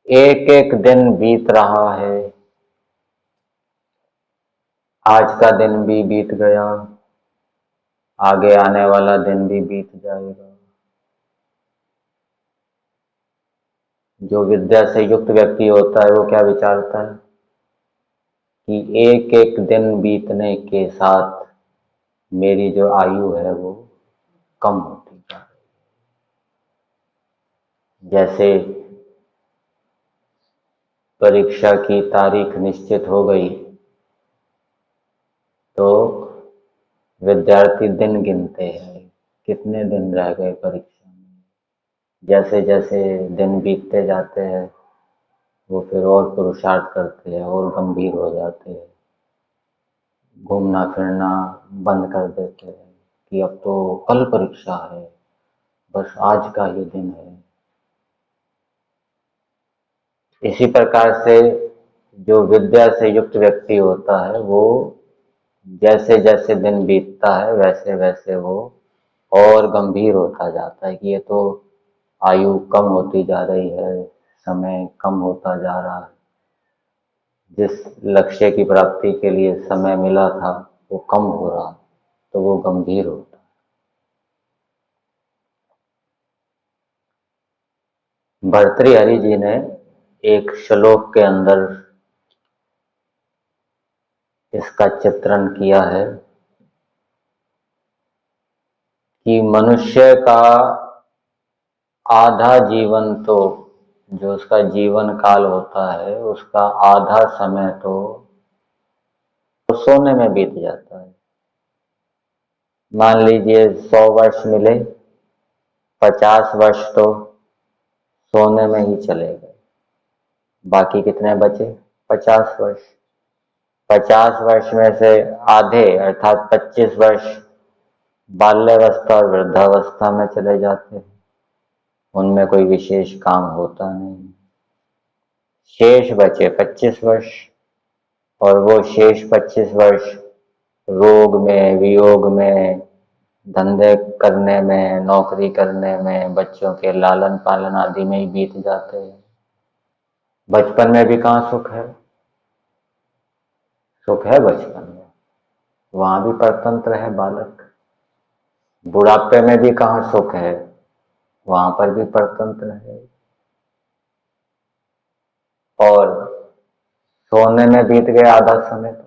एक एक दिन बीत रहा है, आज का दिन भी बीत गया, आगे आने वाला दिन भी बीत जाएगा। जो विद्या से युक्त व्यक्ति होता है वो क्या विचारता है कि एक एक दिन बीतने के साथ मेरी जो आयु है वो कम होती जा रही है। जैसे परीक्षा की तारीख निश्चित हो गई तो विद्यार्थी दिन गिनते हैं, कितने दिन रह गए परीक्षा में। जैसे जैसे दिन बीतते जाते हैं वो फिर और पुरुषार्थ करते हैं और गंभीर हो जाते हैं, घूमना फिरना बंद कर देते हैं कि अब तो कल परीक्षा है, बस आज का ही दिन है। इसी प्रकार से जो विद्या से युक्त व्यक्ति होता है वो जैसे जैसे दिन बीतता है वैसे वैसे वो और गंभीर होता जाता है कि ये तो आयु कम होती जा रही है, समय कम होता जा रहा है, जिस लक्ष्य की प्राप्ति के लिए समय मिला था वो कम हो रहा, तो वो गंभीर होता। भर्तृहरि जी ने एक श्लोक के अंदर इसका चित्रण किया है कि मनुष्य का आधा जीवन तो, जो उसका जीवन काल होता है उसका आधा समय तो सोने में बीत जाता है। मान लीजिए 100 वर्ष मिले, 50 वर्ष तो सोने में ही चले गए, बाकी कितने बचे? 50 वर्ष। 50 वर्ष में से आधे अर्थात 25 वर्ष बाल्यावस्था और वृद्धावस्था में चले जाते हैं, उनमें कोई विशेष काम होता नहीं। शेष बचे 25 वर्ष, और वो शेष 25 वर्ष रोग में, वियोग में, धंधे करने में, नौकरी करने में, बच्चों के लालन पालन आदि में ही बीत जाते हैं। बचपन में भी कहाँ सुख है? सुख है बचपन में, वहां भी परतंत्र है बालक। बुढ़ापे में भी कहाँ सुख है? वहां पर भी परतंत्र है। और सोने में बीत गया आधा समय तो,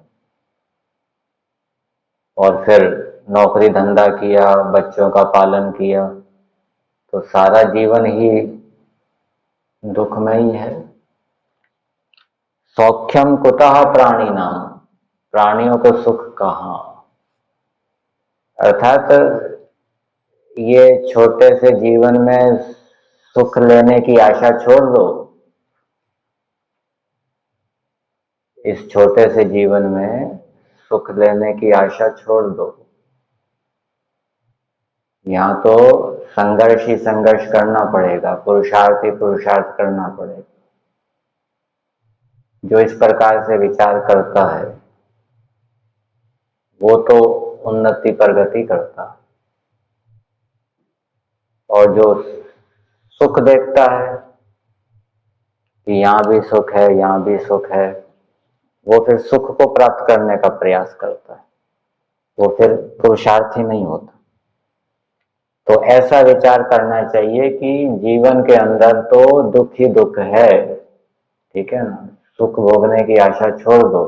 और फिर नौकरी धंधा किया, बच्चों का पालन किया, तो सारा जीवन ही दुखमयी है। सौख्यम कुतः प्राणी नाम, प्राणियों को सुख कहाँ? अर्थात ये छोटे से जीवन में सुख लेने की आशा छोड़ दो। इस छोटे से जीवन में सुख लेने की आशा छोड़ दो। यहाँ तो संघर्ष ही संघर्ष करना पड़ेगा, पुरुषार्थ ही पुरुषार्थ करना पड़ेगा। जो इस प्रकार से विचार करता है वो तो उन्नति प्रगति करता है, और जो सुख देखता है कि यहाँ भी सुख है, यहाँ भी सुख है, वो फिर सुख को प्राप्त करने का प्रयास करता है, वो फिर पुरुषार्थ ही नहीं होता। तो ऐसा विचार करना चाहिए कि जीवन के अंदर तो दुख ही दुख है, ठीक है ना। सुख भोगने की आशा छोड़ दो,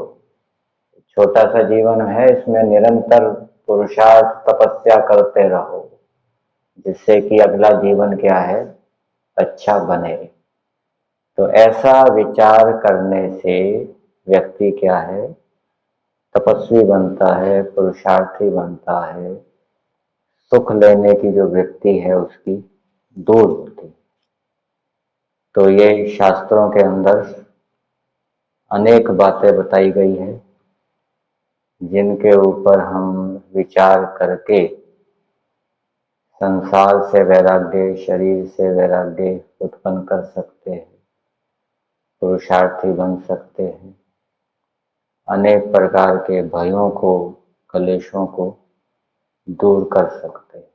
छोटा सा जीवन है, इसमें निरंतर पुरुषार्थ तपस्या करते रहो, जिससे कि अगला जीवन क्या है, अच्छा बने। तो ऐसा विचार करने से व्यक्ति क्या है, तपस्वी बनता है, पुरुषार्थी बनता है, सुख लेने की जो वृत्ति है उसकी दूर होती। तो ये शास्त्रों के अंदर अनेक बातें बताई गई है जिनके ऊपर हम विचार करके संसार से वैराग्य, शरीर से वैराग्य उत्पन्न कर सकते हैं, पुरुषार्थी बन सकते हैं, अनेक प्रकार के भयों को, कलेशों को दूर कर सकते हैं।